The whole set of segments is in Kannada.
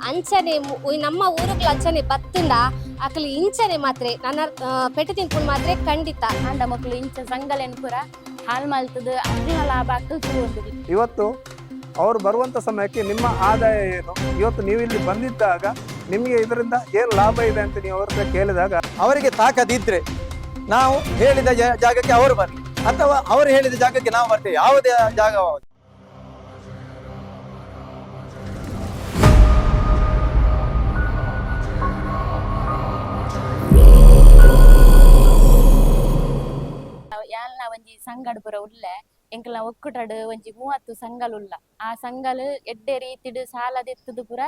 ಅಂಚನೆ ನಮ್ಮ ಊರುಗಳ ಅಂಚನೆ ಬತ್ತುಂಡ ಅಕ್ಲು ಇಂಚನೆ ಮಾತ್ರ ನನ್ನ ಪೆಟ್ಟು ತಿನ್ಪುಂಡು ಮಾತ್ರ ಖಂಡಿತ ಅಂಡ ಮಕ್ಕಳು ಇಂಚ ಸಂಗಲೆನ್ ಪುರ ಹಾಲ್ ಮಲ್ತದ ಅಕ್ಲ ಲಾಭ ಅಕ್ಕಲ್ ತಗೊಂಡು ಇವತ್ತು ಅವರು ಬರುವಂತ ಸಮಯಕ್ಕೆ ನಿಮ್ಮ ಆದಾಯ ಏನು, ಇವತ್ತು ನೀವು ಇಲ್ಲಿ ಬಂದಿದ್ದಾಗ ನಿಮಗೆ ಇದರಿಂದ ಏನು ಲಾಭ ಇದೆ ಅಂತ ನೀವು ಅವ್ರ ಕೇಳಿದಾಗ ಅವರಿಗೆ ತಾಕದಿದ್ರೆ ನಾವು ಹೇಳಿದ ಜಾಗಕ್ಕೆ ಅವರು ಬರಲಿ, ಅಥವಾ ಅವರು ಹೇಳಿದ ಜಾಗಕ್ಕೆ ನಾವು ಬರ್ತೇವೆ. ಯಾವುದೇ ಜಾಗ ಯಾಲ್ನ ಒಂಜಿ ಸಂಗಡ್ ಪುರ ಉಳ್ಳೆ ಎಂಕಲ್ನ ಒಕ್ಕುಟಡ್ ಒಂಜಿ 30 ಸಂಗಲ್ ಉಲ್ಲ. ಆ ಸಂಗಲ್ ಎಡ್ಡೆ ರೀತಿಡ್ ಸಾಲದೆತ್ತದು ಪುರ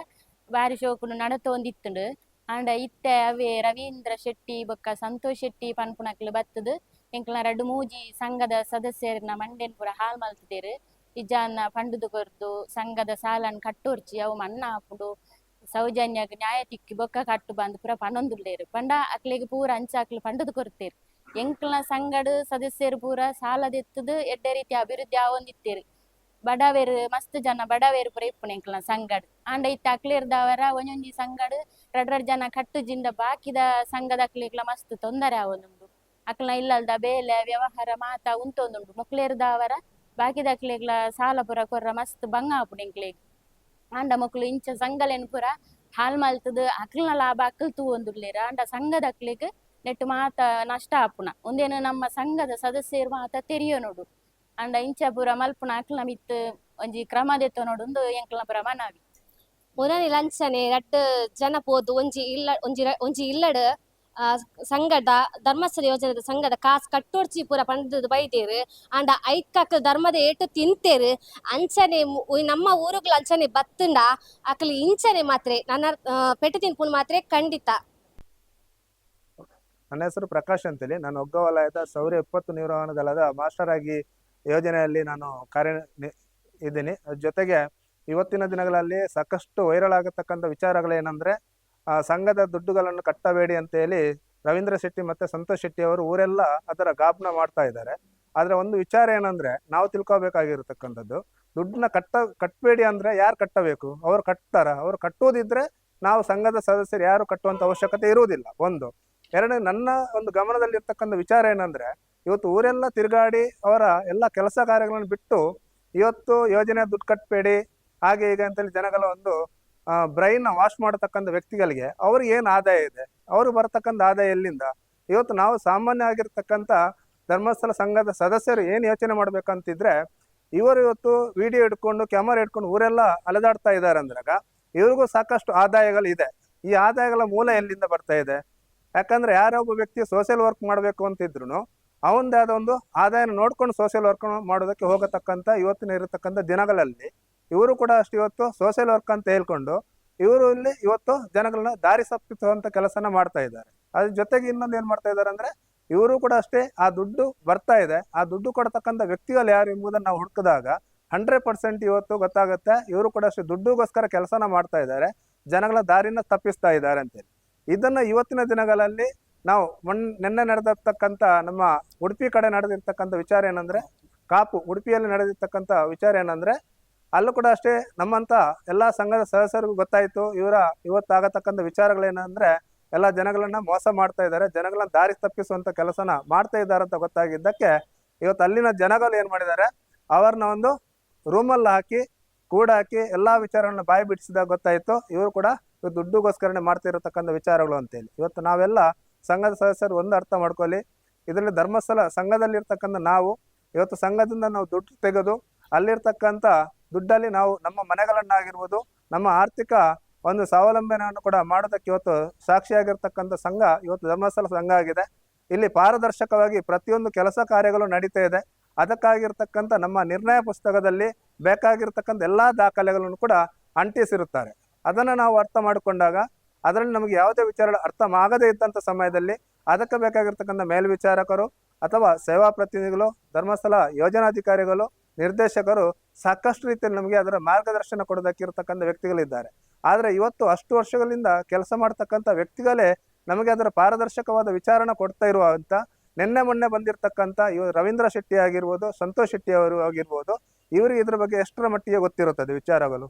ಬಾರಿ ಶೋಕುನು ನಡತೊಂದಿತ್ತುಂಡು. ಆಂಡ ಇತ್ತೆ ಅವೇ ರವೀಂದ್ರ ಶೆಟ್ಟಿ ಬೊಕ್ಕ ಸಂತೋಷ್ ಶೆಟ್ಟಿ ಪನ್ಪುನಕ್ಲು ಬತ್ತದು ಎಂಕಲ್ನ 2-3 ಸಂಘದ ಸದಸ್ಯರನ್ನ ಮಂಡೆನ್ ಪುರ ಹಾಲ್ ಮಲ್ತದೇರು. ಇಜಾನ್ನ ಪಂಡುದು ಕೊರ್ದು ಸಂಘದ ಸಾಲನ್ ಕಟ್ಟೋರ್ಚಿ ಅವು ಮನ್ನ ಹಾಪುಂಡು ಸೌಜನ್ಯಗ್ ನ್ಯಾಯ ತಿಕ್ಕಿ ಬೊಕ್ಕ ಕಟ್ಟು ಬಂದು ಪುರ ಪನೊಂದುಲ್ಲೇರು. ಪಂಡ ಅಕ್ಲೆಗ್ ಪೂರ ಅಂಚಾಕ್ಲು ಪಂಡುದು ಕೊರ್ತೇರು. ಎಂಕ್ಲ್ನ ಸಂಗಡ್ ಸದಸ್ಯರು ಪೂರ ಸಾಲದೆತ್ತದು ಎಡ್ಡೆ ರೀತಿ ಅಭಿವೃದ್ಧಿ ಆವೊಂದಿತ್ತೇರು. ಬಡವೇರು ಮಸ್ತ್ ಜನ ಬಡವೇರು ಪೂರ ಇಪ್ಪುನು ಎಂಕ್ಲ್ನ ಸಂಗಡ್. ಆಂಡ ಇತ್ತ ಅಕ್ಲೇರ್ದವರ ಒಂಜೊಂಜಿ ಸಂಗಡ್ 2 ಜನ ಕಟ್ಟುಜಿಂದ ಬಾಕಿದ ಸಂಘದ ಅಕ್ಲೆಗ್ಲ ಮಸ್ತ್ ತೊಂದರೆ ಆವೊಂದುಂಡು. ಅಕ್ಲ್ನ ಇಲ್ಲಲ್ದ ಬೇಲೆ ವ್ಯವಹಾರ ಮಾತ ಉಂತೊಂದುಂಡು. ಮುಕ್ಲೇರ್ದವರ ಬಾಕಿದ ಅಕ್ಲೆಗ್ಲ ಸಾಲ ಪೂರ ಕೊರ್ರ ಮಸ್ತ್ ಬಂಗ ಆಪುಂಡು ಎಂಕ್ಲೆಗ್. ಆಂಡ ಮಕ್ಳು ಇಂಚ ಸಂಗಲೆನ್ ಪೂರ ಹಾಲ್ ಮಲ್ತದ ಅಕ್ಲ್ನ ಲಾಭ ಅಕ್ಕಲ್ ತೂವೊಂದುಲ್ಲೇರ. ಆಂಡ ಸಂಘದ ಅಕ್ಲೆಗ್ ನೆಟ್ಟು ಮಾತ ನಷ್ಟ ಆಪುನ ಒಂದೇನು ನಮ್ಮ ಸಂಘದ ಸದಸ್ಯರು ಮಾತ ತೆರಿಯೋ ನೋಡು. ಅಂಡ ಇಂಚ ಪೂರ ಮಲ್ಪುನ ಅಕ್ಲ ಮಿತ್ ಒಂಜಿ ಕ್ರಮ ದೆತ್ತೋ ನೋಡು ಎಂಕ್ಲ ಪೂರ ಮನವಿ. ಮುರನಿ ಲಂಚನೆ 2 ಜನ ಪೋದು ಒಂಜಿ ಇಲ್ಲಡ್ ಸಂಘದ ಧರ್ಮಸ್ಥಳ ಯೋಜನೆದ ಸಂಘದ ಕಾಸ್ ಕಟ್ಟೋರ್ಚಿ ಪೂರ ಪಂಡದು ಬೈದೇರು. ಆಂಡ ಐಕ್ಕಕ್ ಧರ್ಮದ ಏಟು ತಿಂತೇರು. ಅಂಚನೆ ನಮ್ಮ ಊರುಗಳ ಅಂಚನೆ ಬತ್ತುಂಡ ಅಕ್ಲು ಇಂಚನೆ ಮಾತ್ರ ನನ್ನ ಪೆಟ್ಟು ತಿನ್ಪುಂಡು ಮಾತ್ರ ಖಂಡಿತ. ನನ್ನ ಹೆಸರು ಪ್ರಕಾಶ್ ಅಂತೇಳಿ, ನಾನು ಒಗ್ಗ ವಲಯದ ಸೌರ ವಿಪತ್ತು ನಿರ್ವಹಣಾ ದಳದ ಮಾಸ್ಟರ್ ಆಗಿ ಯೋಜನೆಯಲ್ಲಿ ನಾನು ಇದ್ದೀನಿ. ಜೊತೆಗೆ ಇವತ್ತಿನ ದಿನಗಳಲ್ಲಿ ಸಾಕಷ್ಟು ವೈರಲ್ ಆಗತಕ್ಕಂಥ ವಿಚಾರಗಳೇನೆಂದರೆ ಸಂಘದ ದುಡ್ಡುಗಳನ್ನು ಕಟ್ಟಬೇಡಿ ಅಂತ ಹೇಳಿ ರವೀಂದ್ರ ಶೆಟ್ಟಿ ಮತ್ತು ಸಂತೋಷ್ ಶೆಟ್ಟಿ ಅವರು ಊರೆಲ್ಲ ಅದರ ಗಾಬನ ಮಾಡ್ತಾ ಇದ್ದಾರೆ. ಆದರೆ ಒಂದು ವಿಚಾರ ಏನಂದರೆ ನಾವು ತಿಳ್ಕೊಬೇಕಾಗಿರತಕ್ಕಂಥದ್ದು, ದುಡ್ಡನ್ನ ಕಟ್ಟಬೇಡಿ ಅಂದರೆ ಯಾರು ಕಟ್ಟಬೇಕು? ಅವ್ರು ಕಟ್ತಾರ? ಅವ್ರು ಕಟ್ಟೋದಿದ್ರೆ ನಾವು ಸಂಘದ ಸದಸ್ಯರು ಯಾರು ಕಟ್ಟುವಂಥ ಅವಶ್ಯಕತೆ ಇರುವುದಿಲ್ಲ. ಒಂದು ಎರಡು, ನನ್ನ ಒಂದು ಗಮನದಲ್ಲಿರ್ತಕ್ಕಂಥ ವಿಚಾರ ಏನಂದ್ರೆ, ಇವತ್ತು ಊರೆಲ್ಲ ತಿರುಗಾಡಿ ಅವರ ಎಲ್ಲ ಕೆಲಸ ಕಾರ್ಯಗಳನ್ನು ಬಿಟ್ಟು ಇವತ್ತು ಯೋಜನೆ ದುಡ್ಡು ಕಟ್ಟಬೇಡಿ ಹಾಗೆ ಈಗ ಅಂತೇಳಿ ಜನಗಳ ಒಂದು ಬ್ರೈನ್ ವಾಶ್ ಮಾಡತಕ್ಕಂಥ ವ್ಯಕ್ತಿಗಳಿಗೆ ಅವ್ರಿಗೆ ಏನು ಆದಾಯ ಇದೆ? ಅವ್ರು ಬರ್ತಕ್ಕಂಥ ಆದಾಯ ಎಲ್ಲಿಂದ? ಇವತ್ತು ನಾವು ಸಾಮಾನ್ಯ ಆಗಿರ್ತಕ್ಕಂಥ ಧರ್ಮಸ್ಥಳ ಸಂಘದ ಸದಸ್ಯರು ಏನು ಯೋಚನೆ ಮಾಡ್ಬೇಕಂತಿದ್ರೆ, ಇವರು ಇವತ್ತು ವಿಡಿಯೋ ಇಟ್ಕೊಂಡು ಕ್ಯಾಮರಾ ಇಟ್ಕೊಂಡು ಊರೆಲ್ಲ ಅಲೆದಾಡ್ತಾ ಇದ್ದಾರೆ ಅಂದ್ರಾಗ ಇವ್ರಿಗೂ ಸಾಕಷ್ಟು ಆದಾಯಗಳು ಇದೆ. ಈ ಆದಾಯಗಳ ಮೂಲ ಎಲ್ಲಿಂದ ಬರ್ತಾ ಇದೆ? ಯಾಕಂದ್ರೆ ಯಾರೊಬ್ಬ ವ್ಯಕ್ತಿ ಸೋಷಿಯಲ್ ವರ್ಕ್ ಮಾಡಬೇಕು ಅಂತಿದ್ರು ಅವನದೇ ಆದ ಒಂದು ಆದಾಯನ ನೋಡ್ಕೊಂಡು ಸೋಷಿಯಲ್ ವರ್ಕ್ ಮಾಡೋದಕ್ಕೆ ಹೋಗತಕ್ಕಂಥ ಇವತ್ತಿನ ಇರತಕ್ಕಂಥ ದಿನಗಳಲ್ಲಿ ಇವರು ಕೂಡ ಅಷ್ಟು ಇವತ್ತು ಸೋಷಿಯಲ್ ವರ್ಕ್ ಅಂತ ಹೇಳ್ಕೊಂಡು ಇವರು ಇಲ್ಲಿ ಇವತ್ತು ಜನಗಳನ್ನ ದಾರಿ ತಪ್ಪಿಸುವಂತ ಕೆಲಸನ ಮಾಡ್ತಾ ಇದ್ದಾರೆ. ಅದ್ರ ಜೊತೆಗೆ ಇನ್ನೊಂದು ಏನ್ ಮಾಡ್ತಾ ಇದ್ದಾರೆ ಅಂದ್ರೆ, ಇವರು ಕೂಡ ಅಷ್ಟೇ ಆ ದುಡ್ಡು ಬರ್ತಾ ಇದೆ, ಆ ದುಡ್ಡು ಕೊಡ್ತಕ್ಕಂಥ ವ್ಯಕ್ತಿಗಳು ಯಾರು ಎಂಬುದನ್ನು ನಾವು ಹುಡುಕಿದಾಗ 100% ಇವತ್ತು ಗೊತ್ತಾಗುತ್ತೆ ಇವರು ಕೂಡ ಅಷ್ಟೇ ದುಡ್ಡುಗೋಸ್ಕರ ಕೆಲಸನ ಮಾಡ್ತಾ ಇದ್ದಾರೆ, ಜನಗಳ ದಾರಿನ ತಪ್ಪಿಸ್ತಾ ಇದ್ದಾರೆ ಅಂತೇಳಿ. ಇದನ್ನ ಇವತ್ತಿನ ದಿನಗಳಲ್ಲಿ ನಾವು ನಿನ್ನೆ ನಡೆದಿರ್ತಕ್ಕಂಥ ನಮ್ಮ ಉಡುಪಿ ಕಡೆ ನಡೆದಿರ್ತಕ್ಕಂಥ ವಿಚಾರ ಏನಂದ್ರೆ, ಕಾಪು ಉಡುಪಿಯಲ್ಲಿ ನಡೆದಿರ್ತಕ್ಕಂಥ ವಿಚಾರ ಏನಂದ್ರೆ, ಅಲ್ಲೂ ಕೂಡ ಅಷ್ಟೇ ನಮ್ಮಂತ ಎಲ್ಲಾ ಸಂಘದ ಸದಸ್ಯರಿಗೂ ಗೊತ್ತಾಯ್ತು ಇವತ್ತಾಗತಕ್ಕಂಥ ವಿಚಾರಗಳೇನಂದ್ರೆ ಎಲ್ಲ ಜನಗಳನ್ನ ಮೋಸ ಮಾಡ್ತಾ ಇದ್ದಾರೆ, ಜನಗಳನ್ನ ದಾರಿ ತಪ್ಪಿಸುವಂತ ಕೆಲಸನ ಮಾಡ್ತಾ ಇದ್ದಾರೆ ಅಂತ ಗೊತ್ತಾಗಿದ್ದಕ್ಕೆ ಇವತ್ತು ಅಲ್ಲಿನ ಜನಗಳು ಏನ್ ಮಾಡಿದ್ದಾರೆ, ಅವ್ರನ್ನ ಒಂದು ರೂಮಲ್ಲಿ ಹಾಕಿ ಕೂಡಾಕಿ ಎಲ್ಲಾ ವಿಚಾರಗಳನ್ನ ಬಾಯಿ ಬಿಡಿಸಿದಾಗ ಗೊತ್ತಾಯ್ತು ಇವರು ಕೂಡ ದುಡ್ಡುಗೋಸ್ಕರನೇ ಮಾಡ್ತಿರತಕ್ಕಂಥ ವಿಚಾರಗಳು ಅಂತೇಳಿ. ಇವತ್ತು ನಾವೆಲ್ಲ ಸಂಘದ ಸದಸ್ಯರು ಒಂದು ಅರ್ಥ ಮಾಡ್ಕೊಳ್ಳಿ, ಇದರಲ್ಲಿ ಧರ್ಮಸ್ಥಳ ಸಂಘದಲ್ಲಿರ್ತಕ್ಕಂಥ ನಾವು ಇವತ್ತು ಸಂಘದಿಂದ ನಾವು ದುಡ್ಡು ತೆಗೆದು ಅಲ್ಲಿರ್ತಕ್ಕಂಥ ದುಡ್ಡಲ್ಲಿ ನಾವು ನಮ್ಮ ಮನೆಗಳನ್ನಾಗಿರ್ಬೋದು, ನಮ್ಮ ಆರ್ಥಿಕ ಒಂದು ಸ್ವಾವಲಂಬನೆಯನ್ನು ಕೂಡ ಮಾಡೋದಕ್ಕೆ ಇವತ್ತು ಸಾಕ್ಷಿಯಾಗಿರ್ತಕ್ಕಂಥ ಸಂಘ ಇವತ್ತು ಧರ್ಮಸ್ಥಳ ಸಂಘ ಆಗಿದೆ. ಇಲ್ಲಿ ಪಾರದರ್ಶಕವಾಗಿ ಪ್ರತಿಯೊಂದು ಕೆಲಸ ಕಾರ್ಯಗಳು ನಡೀತಾ ಇದೆ. ಅದಕ್ಕಾಗಿರ್ತಕ್ಕಂಥ ನಮ್ಮ ನಿರ್ಣಯ ಪುಸ್ತಕದಲ್ಲಿ ಬೇಕಾಗಿರ್ತಕ್ಕಂಥ ಎಲ್ಲಾ ದಾಖಲೆಗಳನ್ನು ಕೂಡ ಅಂಟಿಸಿರುತ್ತಾರೆ. ಅದನ್ನು ನಾವು ಅರ್ಥ ಮಾಡಿಕೊಂಡಾಗ ಅದರಲ್ಲಿ ನಮಗೆ ಯಾವುದೇ ವಿಚಾರ ಅರ್ಥ ಆಗದೇ ಇದ್ದಂಥ ಸಮಯದಲ್ಲಿ ಅದಕ್ಕೆ ಬೇಕಾಗಿರ್ತಕ್ಕಂಥ ಮೇಲ್ವಿಚಾರಕರು ಅಥವಾ ಸೇವಾ ಪ್ರತಿನಿಧಿಗಳು, ಧರ್ಮಸ್ಥಳ ಯೋಜನಾಧಿಕಾರಿಗಳು, ನಿರ್ದೇಶಕರು ಸಾಕಷ್ಟು ರೀತಿಯಲ್ಲಿ ನಮಗೆ ಅದರ ಮಾರ್ಗದರ್ಶನ ಕೊಡೋದಕ್ಕಿರ್ತಕ್ಕಂಥ ವ್ಯಕ್ತಿಗಳಿದ್ದಾರೆ. ಆದರೆ ಇವತ್ತು ಅಷ್ಟು ವರ್ಷಗಳಿಂದ ಕೆಲಸ ಮಾಡ್ತಕ್ಕಂಥ ವ್ಯಕ್ತಿಗಳೇ ನಮಗೆ ಅದರ ಪಾರದರ್ಶಕವಾದ ವಿಚಾರಣ ಕೊಡ್ತಾ ಇರುವಂತ ನಿನ್ನೆ ಮೊನ್ನೆ ಬಂದಿರತಕ್ಕಂಥ ರವೀಂದ್ರ ಶೆಟ್ಟಿ ಆಗಿರ್ಬೋದು, ಸಂತೋಷ್ ಶೆಟ್ಟಿ ಅವರು ಆಗಿರ್ಬೋದು, ಇವರಿಗೆ ಇದ್ರ ಬಗ್ಗೆ ಎಷ್ಟರ ಮಟ್ಟಿಗೆ ಗೊತ್ತಿರುತ್ತದೆ ವಿಚಾರಗಳು.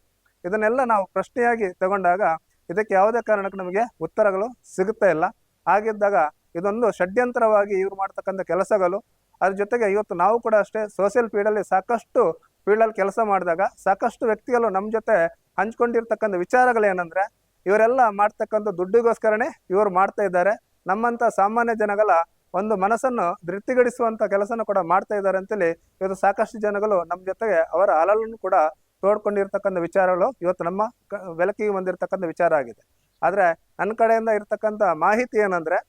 ಇದನ್ನೆಲ್ಲ ನಾವು ಪ್ರಶ್ನೆಯಾಗಿ ತಗೊಂಡಾಗ ಇದಕ್ಕೆ ಯಾವುದೇ ಕಾರಣಕ್ಕೂ ನಮಗೆ ಉತ್ತರಗಳು ಸಿಗುತ್ತಾ ಇಲ್ಲ. ಹಾಗಿದ್ದಾಗ ಇದೊಂದು ಷಡ್ಯಂತ್ರವಾಗಿ ಇವ್ರು ಮಾಡ್ತಕ್ಕಂಥ ಕೆಲಸಗಳು. ಅದ್ರ ಜೊತೆಗೆ ಇವತ್ತು ನಾವು ಕೂಡ ಅಷ್ಟೇ ಸೋಷಿಯಲ್ ಫೀಲ್ಡಲ್ಲಿ ಸಾಕಷ್ಟು ಫೀಲ್ಡಲ್ಲಿ ಕೆಲಸ ಮಾಡಿದಾಗ ಸಾಕಷ್ಟು ವ್ಯಕ್ತಿಗಳು ನಮ್ಮ ಜೊತೆ ಹಂಚ್ಕೊಂಡಿರ್ತಕ್ಕಂಥ ವಿಚಾರಗಳೇನೆಂದ್ರೆ ಇವರೆಲ್ಲ ಮಾಡ್ತಕ್ಕಂಥ ದುಡ್ಡಿಗೋಸ್ಕರನೇ ಇವರು ಮಾಡ್ತಾ ಇದ್ದಾರೆ, ನಮ್ಮಂಥ ಸಾಮಾನ್ಯ ಜನಗಳ ಒಂದು ಮನಸ್ಸನ್ನು ಧೃತಿಗಡಿಸುವಂಥ ಕೆಲಸನ ಕೂಡ ಮಾಡ್ತಾ ಇದ್ದಾರೆ ಅಂತೇಳಿ ಇವತ್ತು ಸಾಕಷ್ಟು ಜನಗಳು ನಮ್ಮ ಜೊತೆಗೆ ಅವರ ಅಲಲನ್ನು ಕೂಡ ತೋಡ್ಕೊಂಡಿರ್ತಕ್ಕಂಥ ವಿಚಾರಗಳು ಇವತ್ತು ನಮ್ಮ ಬೆಳಕಿಗೆ ಬಂದಿರತಕ್ಕಂಥ ವಿಚಾರ ಆಗಿದೆ. ಆದರೆ ನನ್ನ ಕಡೆಯಿಂದ ಇರ್ತಕ್ಕಂಥ ಮಾಹಿತಿ ಏನಂದ್ರೆ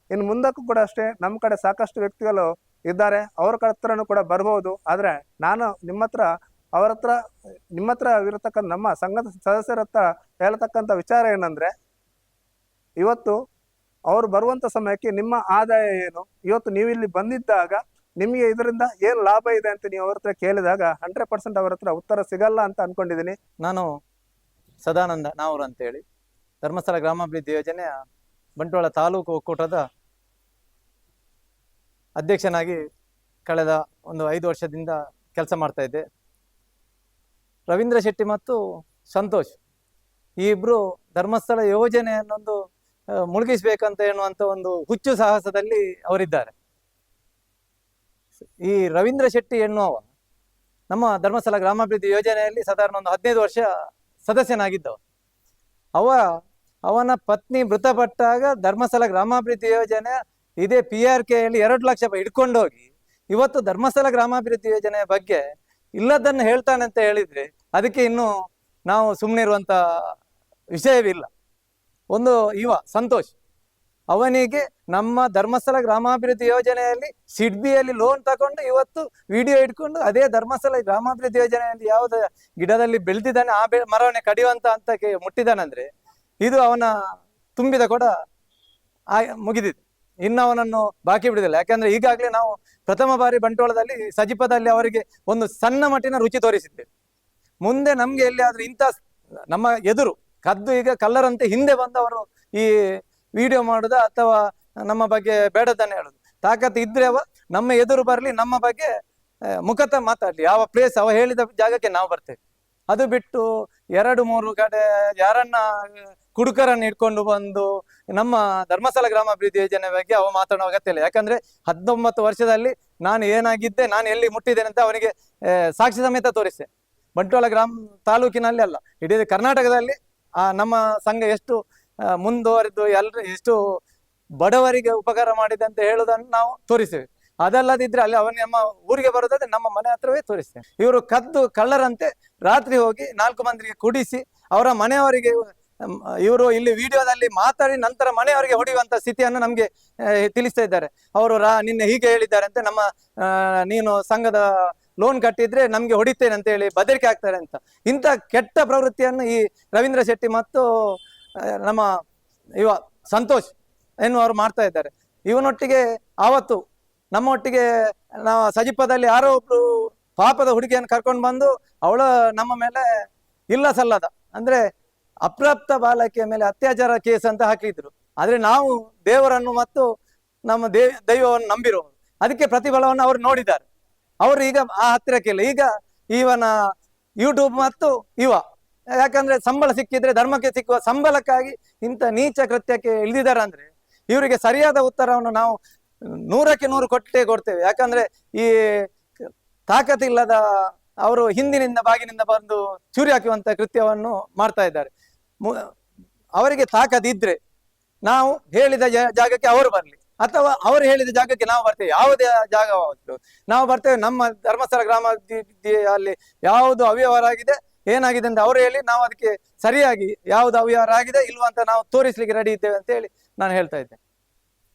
ಇನ್ನು ಮುಂದಕ್ಕೂ ಕೂಡ ಅಷ್ಟೇ ನಮ್ಮ ಕಡೆ ಸಾಕಷ್ಟು ವ್ಯಕ್ತಿಗಳು ಇದ್ದಾರೆ, ಅವ್ರ ಹತ್ರನೂ ಕೂಡ ಬರ್ಬೋದು. ಆದರೆ ನಾನು ನಿಮ್ಮ ಹತ್ರ ಇರತಕ್ಕಂಥ ನಮ್ಮ ಸಂಘದ ಸದಸ್ಯರ ಹತ್ರ ಹೇಳ್ತಕ್ಕಂಥ ವಿಚಾರ ಏನಂದ್ರೆ ಇವತ್ತು ಅವ್ರು ಬರುವಂತ ಸಮಯಕ್ಕೆ ನಿಮ್ಮ ಆದಾಯ ಏನು, ಇವತ್ತು ನೀವು ಇಲ್ಲಿ ಬಂದಿದ್ದಾಗ ನಿಮಗೆ ಇದರಿಂದ ಏನು ಲಾಭ ಇದೆ ಅಂತ ನೀವು ಅವ್ರ ಹತ್ರ ಕೇಳಿದಾಗ 100% ಅವ್ರ ಹತ್ರ ಉತ್ತರ ಸಿಗಲ್ಲ ಅಂತ ಅನ್ಕೊಂಡಿದ್ದೀನಿ. ನಾನು ಸದಾನಂದ ನಾವೂರು ಅಂತೇಳಿ ಧರ್ಮಸ್ಥಳ ಗ್ರಾಮಾಭಿವೃದ್ಧಿ ಯೋಜನೆಯ ಬಂಟ್ವಾಳ ತಾಲೂಕು ಒಕ್ಕೂಟದ ಅಧ್ಯಕ್ಷನಾಗಿ ಕಳೆದ ಒಂದು 5 ವರ್ಷದಿಂದ ಕೆಲಸ ಮಾಡ್ತಾ ಇದ್ದೆ. ರವೀಂದ್ರ ಶೆಟ್ಟಿ ಮತ್ತು ಸಂತೋಷ್ ಈ ಇಬ್ರು ಧರ್ಮಸ್ಥಳ ಯೋಜನೆಯನ್ನೊಂದು ಮುಳುಗಿಸ್ಬೇಕಂತ ಎನ್ನುವಂತ ಒಂದು ಹುಚ್ಚು ಸಾಹಸದಲ್ಲಿ ಅವರಿದ್ದಾರೆ. ಈ ರವೀಂದ್ರ ಶೆಟ್ಟಿ ಎನ್ನುವ ನಮ್ಮ ಧರ್ಮಸ್ಥಳ ಗ್ರಾಮಾಭಿವೃದ್ಧಿ ಯೋಜನೆಯಲ್ಲಿ ಸಾಧಾರಣ ಒಂದು 15 ವರ್ಷ ಸದಸ್ಯನಾಗಿದ್ದವ. ಅವನ ಪತ್ನಿ ಮೃತಪಟ್ಟಾಗ ಧರ್ಮಸ್ಥಳ ಗ್ರಾಮಾಭಿವೃದ್ಧಿ ಯೋಜನೆ ಇದೇ PRKಯಲ್ಲಿ 2 ಲಕ್ಷ ಹಿಡ್ಕೊಂಡೋಗಿ ಇವತ್ತು ಧರ್ಮಸ್ಥಳ ಗ್ರಾಮಾಭಿವೃದ್ಧಿ ಯೋಜನೆಯ ಬಗ್ಗೆ ಇಲ್ಲದನ್ನು ಹೇಳ್ತಾನೆ ಅಂತ ಹೇಳಿದ್ರೆ ಅದಕ್ಕೆ ಇನ್ನು ನಾವು ಸುಮ್ಮನಿರುವಂತ ವಿಷಯವಿಲ್ಲ. ಒಂದು ಸಂತೋಷ್ ಅವನಿಗೆ ನಮ್ಮ ಧರ್ಮಸ್ಥಳ ಗ್ರಾಮಾಭಿವೃದ್ಧಿ ಯೋಜನೆಯಲ್ಲಿ ಸಿಡ್ಬಿಯಲ್ಲಿ ಲೋನ್ ತಗೊಂಡು ಇವತ್ತು ವಿಡಿಯೋ ಇಟ್ಕೊಂಡು ಅದೇ ಧರ್ಮಸ್ಥಳ ಗ್ರಾಮಾಭಿವೃದ್ಧಿ ಯೋಜನೆಯಲ್ಲಿ ಯಾವುದೇ ಗಿಡದಲ್ಲಿ ಬೆಳೆದಿದ್ದಾನೆ ಆ ಮರವನ್ನೇ ಕಡಿಯುವಂತ ಹಂತಕ್ಕೆ ಮುಟ್ಟಿದ್ದಾನಂದ್ರೆ ಇದು ಅವನ ತುಂಬಿದ ಕೂಡ ಮುಗಿದಿದೆ. ಇನ್ನು ಅವನನ್ನು ಬಾಕಿ ಬಿಡುದಿಲ್ಲ. ಯಾಕಂದ್ರೆ ಈಗಾಗಲೇ ನಾವು ಪ್ರಥಮ ಬಾರಿ ಬಂಟ್ವಾಳದಲ್ಲಿ ಸಜಿಪದಲ್ಲಿ ಅವರಿಗೆ ಒಂದು ಸಣ್ಣ ಮಟ್ಟಿನ ರುಚಿ ತೋರಿಸಿದ್ದೇವೆ. ಮುಂದೆ ನಮ್ಗೆ ಎಲ್ಲಿಯಾದ್ರೂ ಇಂಥ ನಮ್ಮ ಎದುರು ಕದ್ದು ಈಗ ಕಲ್ಲರಂತೆ ಹಿಂದೆ ಬಂದವರು ಈ ವಿಡಿಯೋ ಮಾಡುದ ಅಥವಾ ನಮ್ಮ ಬಗ್ಗೆ ಬೇಡದನ್ನ ಹೇಳುದು ತಾಕತ್ತು ಇದ್ರೆ ನಮ್ಮ ಎದುರು ಬರಲಿ, ನಮ್ಮ ಬಗ್ಗೆ ಮುಖತ ಮಾತಾಡ್ಲಿ, ಯಾವ ಪ್ಲೇಸ್ ಅವ ಹೇಳಿದ ಜಾಗಕ್ಕೆ ನಾವು ಬರ್ತೇವೆ. ಅದು ಬಿಟ್ಟು 2-3 ಕಡೆ ಯಾರನ್ನ ಕುಡುಕರನ್ನು ಇಟ್ಕೊಂಡು ಬಂದು ನಮ್ಮ ಧರ್ಮಸ್ಥಳ ಗ್ರಾಮಾಭಿವೃದ್ಧಿ ಯೋಜನೆ ಬಗ್ಗೆ ಅವ ಮಾತಾಡೋ ಅಗತ್ಯ ಇಲ್ಲ. ಯಾಕಂದ್ರೆ 19 ವರ್ಷದಲ್ಲಿ ನಾನು ಏನಾಗಿದ್ದೆ, ನಾನು ಎಲ್ಲಿ ಮುಟ್ಟಿದ್ದೇನೆ ಅಂತ ಅವನಿಗೆ ಸಾಕ್ಷಿ ಸಮೇತ ತೋರಿಸ್ತೆ. ಬಂಟ್ವಾಳ ತಾಲೂಕಿನಲ್ಲಿ ಅಲ್ಲ, ಇಡೀ ಕರ್ನಾಟಕದಲ್ಲಿ ನಮ್ಮ ಸಂಘ ಎಷ್ಟು ಮುಂದುವರೆದು ಎಷ್ಟು ಬಡವರಿಗೆ ಉಪಕಾರ ಮಾಡಿದೆ ಅಂತ ಹೇಳುವುದನ್ನು ನಾವು ತೋರಿಸ್ತೇವೆ. ಅದಲ್ಲದಿದ್ರೆ ಅಲ್ಲಿ ಅವನ ನಮ್ಮ ಊರಿಗೆ ಬರೋದಾದ್ರೆ ನಮ್ಮ ಮನೆ ಹತ್ರವೇ ತೋರಿಸ್ತೇವೆ. ಇವರು ಕದ್ದು ಕಳ್ಳರಂತೆ ರಾತ್ರಿ ಹೋಗಿ 4 ಮಂದಿಗೆ ಕುಡಿಸಿ ಅವರ ಮನೆಯವರಿಗೆ ಇವರು ಇಲ್ಲಿ ವಿಡಿಯೋದಲ್ಲಿ ಮಾತಾಡಿ ನಂತರ ಮನೆಯವರಿಗೆ ಹೊಡೆಯುವಂತ ಸ್ಥಿತಿಯನ್ನು ನಮ್ಗೆ ತಿಳಿಸ್ತಾ ಇದ್ದಾರೆ. ಅವರು ನಿನ್ನೆ ಹೀಗೆ ಹೇಳಿದ್ದಾರೆ ಅಂತ, ನಮ್ಮ ನೀನು ಸಂಘದ ಲೋನ್ ಕಟ್ಟಿದ್ರೆ ನಮ್ಗೆ ಹೊಡಿತೇನೆ ಅಂತ ಹೇಳಿ ಬೆದರಿಕೆ ಆಗ್ತಾರೆ ಅಂತ. ಇಂಥ ಕೆಟ್ಟ ಪ್ರವೃತ್ತಿಯನ್ನು ಈ ರವೀಂದ್ರ ಶೆಟ್ಟಿ ಮತ್ತು ನಮ್ಮ ಸಂತೋಷ್ ಎನ್ನುವರು ಮಾಡ್ತಾ ಇದ್ದಾರೆ. ಇವನೊಟ್ಟಿಗೆ ಆವತ್ತು ನಮ್ಮೊಟ್ಟಿಗೆ ನಾವು ಸಜಿಪದಲ್ಲಿ ಯಾರೋ ಒಬ್ರು ಪಾಪದ ಹುಡುಗಿಯನ್ನು ಕರ್ಕೊಂಡು ಬಂದು ಅವಳ ನಮ್ಮ ಮೇಲೆ ಇಲ್ಲ ಸಲ್ಲದ ಅಂದ್ರೆ ಅಪ್ರಾಪ್ತ ಬಾಲಕಿಯ ಮೇಲೆ ಅತ್ಯಾಚಾರ ಕೇಸ್ ಅಂತ ಹಾಕಿದ್ರು. ಆದ್ರೆ ನಾವು ದೇವರನ್ನು ಮತ್ತು ನಮ್ಮ ದೈವವನ್ನು ನಂಬಿರುವವರು, ಅದಕ್ಕೆ ಪ್ರತಿಫಲವನ್ನು ಅವರು ನೋಡಿದ್ದಾರೆ. ಅವರು ಈಗ ಆ ಹತ್ತಿರಕ್ಕಿಲ್ಲ. ಈಗ ಇವನ ಯೂಟ್ಯೂಬ್ ಮತ್ತು ಯಾಕಂದ್ರೆ ಸಂಬಳ ಸಿಕ್ಕಿದ್ರೆ ಧರ್ಮಕ್ಕೆ ಸಿಕ್ಕುವ ಸಂಬಳಕ್ಕಾಗಿ ಇಂಥ ನೀಚ ಕೃತ್ಯಕ್ಕೆ ಇಳಿದಿದ್ದಾರೆ. ಅಂದ್ರೆ ಇವರಿಗೆ ಸರಿಯಾದ ಉತ್ತರವನ್ನು ನಾವು 100ಕ್ಕೆ 100 ಕೊಟ್ಟೇ ಕೊಡ್ತೇವೆ. ಯಾಕಂದ್ರೆ ಈ ತಾಕತ್ತಿಲ್ಲದ ಅವರು ಹಿಂದಿನಿಂದ ಬಾಗಿನಿಂದ ಬಂದು ಚೂರಿ ಹಾಕುವಂತ ಕೃತ್ಯವನ್ನು ಮಾಡ್ತಾ ಇದ್ದಾರೆ. ಅವರಿಗೆ ತಾಕತ್ತಿದ್ರೆ ನಾವು ಹೇಳಿದ ಜಾಗಕ್ಕೆ ಅವರು ಬರ್ಲಿ, ಅಥವಾ ಅವರು ಹೇಳಿದ ಜಾಗಕ್ಕೆ ನಾವು ಬರ್ತೇವೆ. ಯಾವುದೇ ಜಾಗ ನಾವು ಬರ್ತೇವೆ. ನಮ್ಮ ಧರ್ಮಸ್ಥಳ ಗ್ರಾಮಾಭಿವೃದ್ಧಿಯಲ್ಲಿ ಯಾವುದು ಅವ್ಯವಹಾರ ಆಗಿದೆ, ಏನಾಗಿದೆ ಅಂತ ಅವರು ಹೇಳಿ ನಾವು ಅದಕ್ಕೆ ಸರಿಯಾಗಿ ಯಾವ್ದು ಅವ್ಯವಹಾರ ಆಗಿದೆ ಇಲ್ವಾ ಅಂತ ನಾವು ತೋರಿಸ್ಲಿಕ್ಕೆ ರೆಡಿ ಇದ್ದೇವೆ ಅಂತ ಹೇಳಿ ನಾನು ಹೇಳ್ತಾ ಇದ್ದೇನೆ.